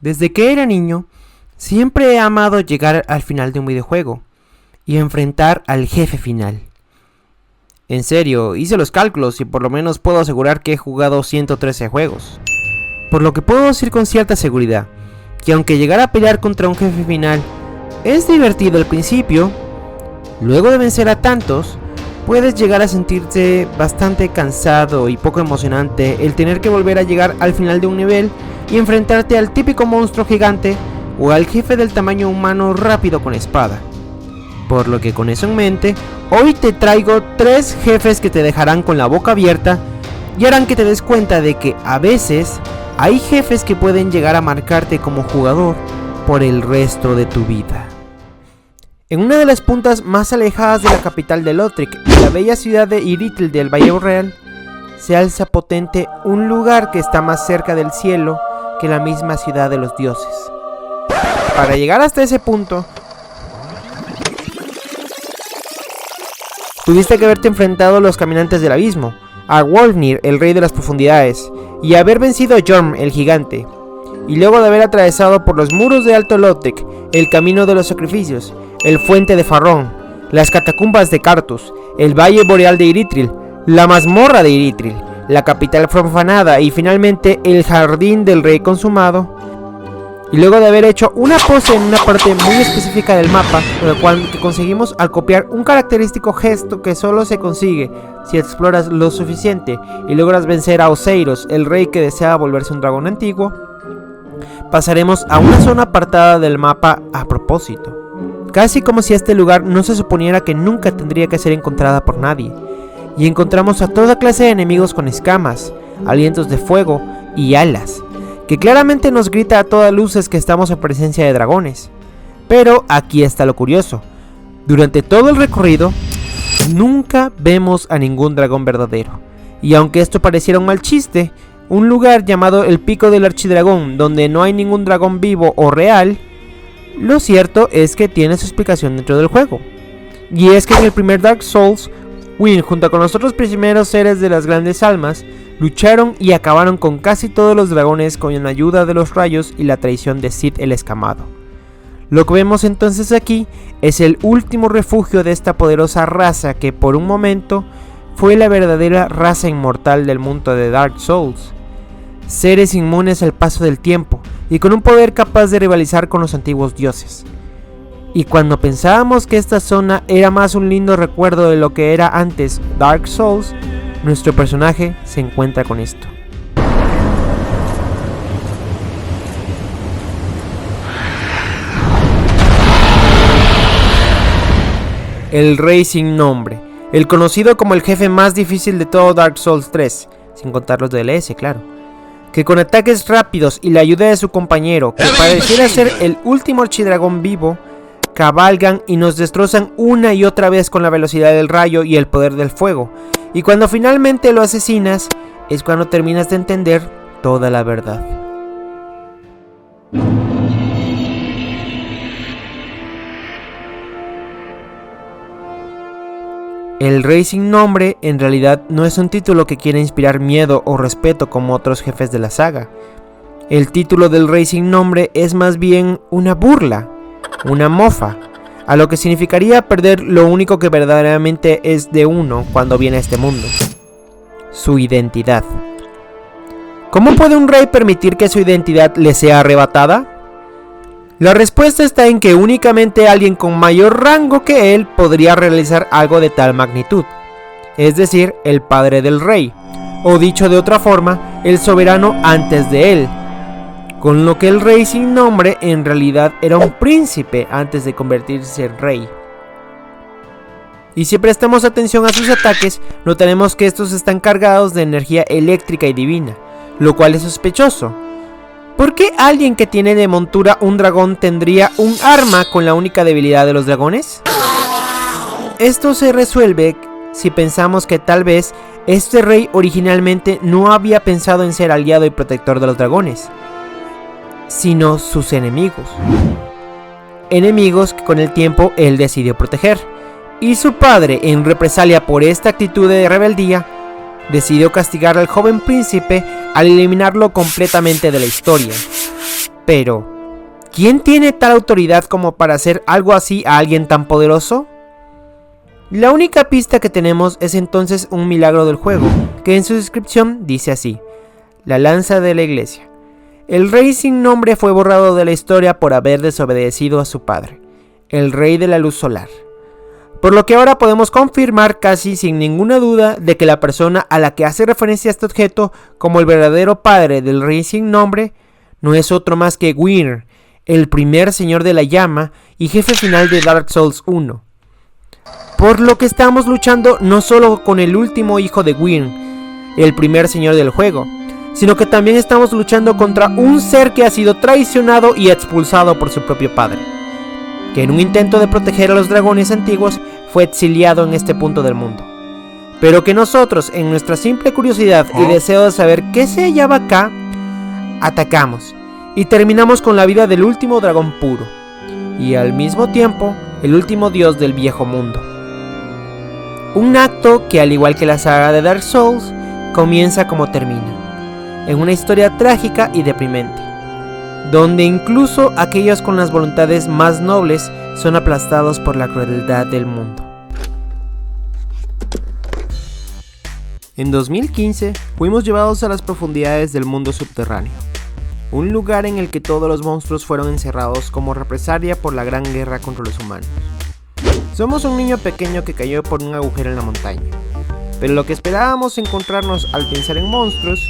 Desde que era niño, siempre he amado llegar al final de un videojuego y enfrentar al jefe final. En serio, hice los cálculos y por lo menos puedo asegurar que he jugado 113 juegos. Por lo que puedo decir con cierta seguridad que aunque llegar a pelear contra un jefe final es divertido al principio, luego de vencer a tantos, puedes llegar a sentirte bastante cansado y poco emocionante el tener que volver a llegar al final de un nivel y enfrentarte al típico monstruo gigante o al jefe del tamaño humano rápido con espada. Por lo que con eso en mente, hoy te traigo 3 jefes que te dejarán con la boca abierta y harán que te des cuenta de que a veces hay jefes que pueden llegar a marcarte como jugador por el resto de tu vida. En una de las puntas más alejadas de la capital de Lothric, la bella ciudad de Irithyll del Valle Real, se alza potente un lugar que está más cerca del cielo que la misma ciudad de los dioses. Para llegar hasta ese punto, tuviste que haberte enfrentado a los caminantes del abismo, a Wolfnir, el rey de las profundidades, y haber vencido a Jorm, el gigante. Y luego de haber atravesado por los muros de Alto Lothric, el camino de los sacrificios, el fuente de Farron, las catacumbas de Karthus, el valle boreal de Irithyll, la mazmorra de Irithyll, la capital profanada y finalmente el jardín del rey consumado. Y luego de haber hecho una pose en una parte muy específica del mapa, lo cual que conseguimos al copiar un característico gesto que solo se consigue si exploras lo suficiente y logras vencer a Oseiros, el rey que desea volverse un dragón antiguo, pasaremos a una zona apartada del mapa a propósito, casi como si este lugar no se suponiera que nunca tendría que ser encontrada por nadie, y encontramos a toda clase de enemigos con escamas, alientos de fuego y alas, que claramente nos grita a todas luces que estamos en presencia de dragones. Pero aquí está lo curioso: durante todo el recorrido nunca vemos a ningún dragón verdadero, y aunque esto pareciera un mal chiste, un lugar llamado el Pico del Archidragón, donde no hay ningún dragón vivo o real, lo cierto es que tiene su explicación dentro del juego. Y es que en el primer Dark Souls, Wynne junto con los otros primeros seres de las grandes almas, lucharon y acabaron con casi todos los dragones con la ayuda de los rayos y la traición de Cid el Escamado. Lo que vemos entonces aquí es el último refugio de esta poderosa raza que por un momento fue la verdadera raza inmortal del mundo de Dark Souls. Seres inmunes al paso del tiempo y con un poder capaz de rivalizar con los antiguos dioses. Y cuando pensábamos que esta zona era más un lindo recuerdo de lo que era antes Dark Souls, nuestro personaje se encuentra con esto. El Rey sin nombre, el conocido como el jefe más difícil de todo Dark Souls 3, sin contar los DLS, claro, que con ataques rápidos y la ayuda de su compañero, que pareciera ser el último archidragón vivo, cabalgan y nos destrozan una y otra vez con la velocidad del rayo y el poder del fuego, y cuando finalmente lo asesinas, es cuando terminas de entender toda la verdad. El Rey sin nombre en realidad no es un título que quiera inspirar miedo o respeto como otros jefes de la saga. El título del Rey sin nombre es más bien una burla, una mofa, a lo que significaría perder lo único que verdaderamente es de uno cuando viene a este mundo: su identidad. ¿Cómo puede un rey permitir que su identidad le sea arrebatada? La respuesta está en que únicamente alguien con mayor rango que él podría realizar algo de tal magnitud, es decir, el padre del rey, o dicho de otra forma, el soberano antes de él, con lo que el Rey sin nombre en realidad era un príncipe antes de convertirse en rey. Y si prestamos atención a sus ataques, notaremos que estos están cargados de energía eléctrica y divina, lo cual es sospechoso. ¿Por qué alguien que tiene de montura un dragón tendría un arma con la única debilidad de los dragones? Esto se resuelve si pensamos que tal vez este rey originalmente no había pensado en ser aliado y protector de los dragones, sino sus enemigos. Enemigos que con el tiempo él decidió proteger. Y su padre, en represalia por esta actitud de rebeldía, decidió castigar al joven príncipe al eliminarlo completamente de la historia. Pero, ¿quién tiene tal autoridad como para hacer algo así a alguien tan poderoso? La única pista que tenemos es entonces un milagro del juego, que en su descripción dice así: la lanza de la iglesia. El rey sin nombre fue borrado de la historia por haber desobedecido a su padre, el rey de la luz solar. Por lo que ahora podemos confirmar casi sin ninguna duda de que la persona a la que hace referencia a este objeto como el verdadero padre del rey sin nombre no es otro más que Gwyn, el primer señor de la llama y jefe final de Dark Souls 1. Por lo que estamos luchando no solo con el último hijo de Gwyn, el primer señor del juego, sino que también estamos luchando contra un ser que ha sido traicionado y expulsado por su propio padre, que en un intento de proteger a los dragones antiguos fue exiliado en este punto del mundo, pero que nosotros, en nuestra simple curiosidad y deseo de saber qué se hallaba acá, atacamos y terminamos con la vida del último dragón puro, y al mismo tiempo el último dios del viejo mundo. Un acto que, al igual que la saga de Dark Souls, comienza como termina, en una historia trágica y deprimente, donde incluso aquellos con las voluntades más nobles son aplastados por la crueldad del mundo. En 2015 fuimos llevados a las profundidades del mundo subterráneo, un lugar en el que todos los monstruos fueron encerrados como represalia por la gran guerra contra los humanos. Somos un niño pequeño que cayó por un agujero en la montaña, pero lo que esperábamos encontrarnos al pensar en monstruos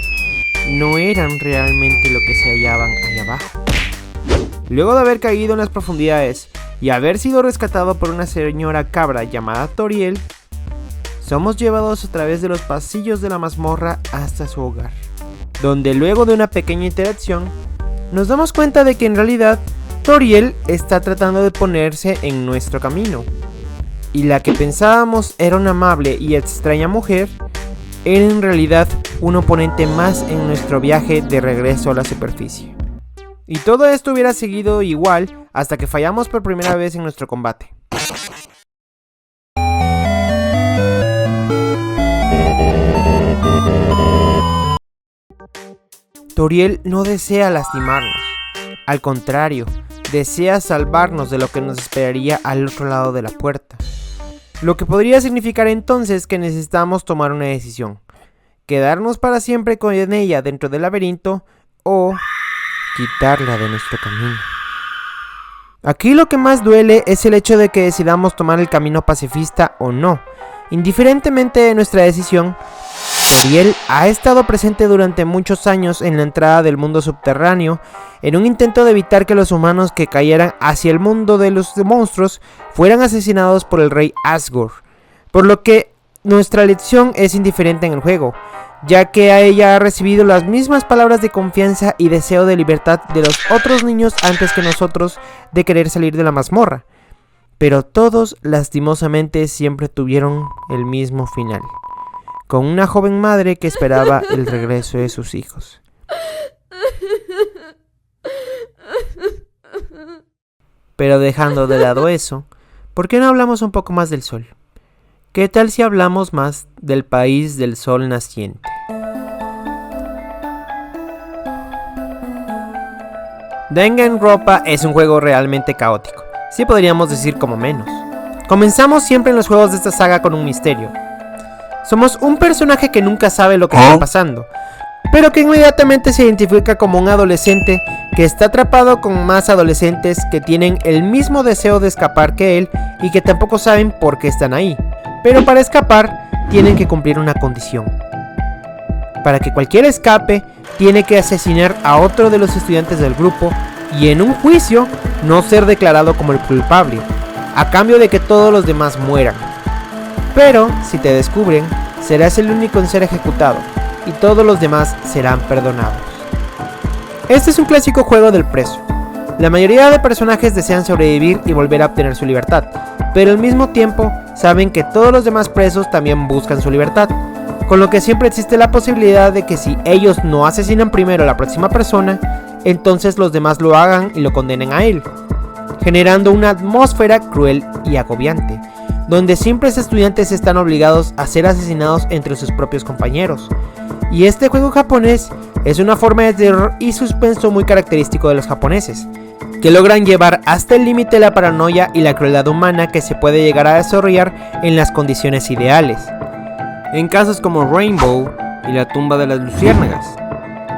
no eran realmente lo que se hallaban ahí abajo. Luego de haber caído en las profundidades y haber sido rescatado por una señora cabra llamada Toriel, somos llevados a través de los pasillos de la mazmorra hasta su hogar, donde luego de una pequeña interacción nos damos cuenta de que en realidad Toriel está tratando de ponerse en nuestro camino, y la que pensábamos era una amable y extraña mujer era en realidad un oponente más en nuestro viaje de regreso a la superficie. Y todo esto hubiera seguido igual hasta que fallamos por primera vez en nuestro combate. Toriel no desea lastimarnos, al contrario, desea salvarnos de lo que nos esperaría al otro lado de la puerta. Lo que podría significar entonces que necesitamos tomar una decisión: quedarnos para siempre con ella dentro del laberinto o quitarla de nuestro camino. Aquí lo que más duele es el hecho de que decidamos tomar el camino pacifista o no. Indiferentemente de nuestra decisión, Toriel ha estado presente durante muchos años en la entrada del mundo subterráneo en un intento de evitar que los humanos que cayeran hacia el mundo de los monstruos fueran asesinados por el rey Asgore, por lo que nuestra elección es indiferente en el juego, ya que a ella ha recibido las mismas palabras de confianza y deseo de libertad de los otros niños antes que nosotros de querer salir de la mazmorra, pero todos lastimosamente siempre tuvieron el mismo final, con una joven madre que esperaba el regreso de sus hijos. Pero dejando de lado eso, ¿por qué no hablamos un poco más del sol? ¿Qué tal si hablamos más del país del sol naciente? Danganronpa es un juego realmente caótico, sí podríamos decir como menos. Comenzamos siempre en los juegos de esta saga con un misterio. Somos un personaje que nunca sabe lo que está pasando, pero que inmediatamente se identifica como un adolescente que está atrapado con más adolescentes que tienen el mismo deseo de escapar que él y que tampoco saben por qué están ahí. Pero para escapar tienen que cumplir una condición. Para que cualquiera escape, tiene que asesinar a otro de los estudiantes del grupo y en un juicio no ser declarado como el culpable, a cambio de que todos los demás mueran. Pero si te descubren, serás el único en ser ejecutado y todos los demás serán perdonados. Este es un clásico juego del preso. La mayoría de personajes desean sobrevivir y volver a obtener su libertad, pero al mismo tiempo saben que todos los demás presos también buscan su libertad, con lo que siempre existe la posibilidad de que si ellos no asesinan primero a la próxima persona, entonces los demás lo hagan y lo condenen a él, generando una atmósfera cruel y agobiante, donde simples estudiantes están obligados a ser asesinados entre sus propios compañeros, Y este juego japonés es una forma de terror y suspenso muy característico de los japoneses, que logran llevar hasta el límite la paranoia y la crueldad humana que se puede llegar a desarrollar en las condiciones ideales, en casos como Rainbow y la tumba de las luciérnagas.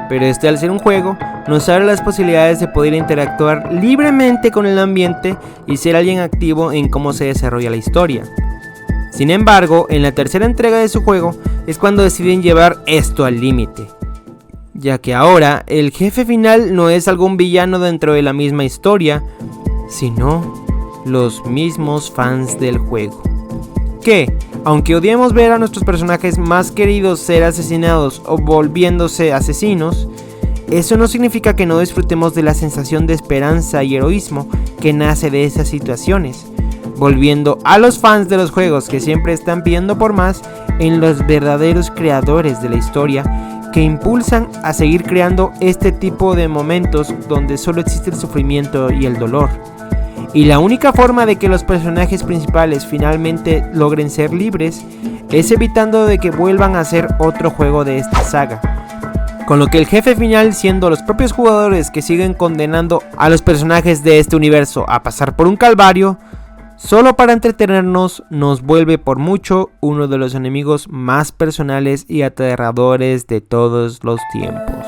Pero al ser un juego, nos abre las posibilidades de poder interactuar libremente con el ambiente y ser alguien activo en cómo se desarrolla la historia. Sin embargo, en la tercera entrega de su juego es cuando deciden llevar esto al límite, ya que ahora el jefe final no es algún villano dentro de la misma historia, sino los mismos fans del juego, que, aunque odiemos ver a nuestros personajes más queridos ser asesinados o volviéndose asesinos, eso no significa que no disfrutemos de la sensación de esperanza y heroísmo que nace de esas situaciones, volviendo a los fans de los juegos que siempre están pidiendo por más en los verdaderos creadores de la historia, que impulsan a seguir creando este tipo de momentos donde solo existe el sufrimiento y el dolor. Y la única forma de que los personajes principales finalmente logren ser libres es evitando de que vuelvan a hacer otro juego de esta saga. Con lo que el jefe final siendo los propios jugadores que siguen condenando a los personajes de este universo a pasar por un calvario, solo para entretenernos, nos vuelve por mucho uno de los enemigos más personales y aterradores de todos los tiempos.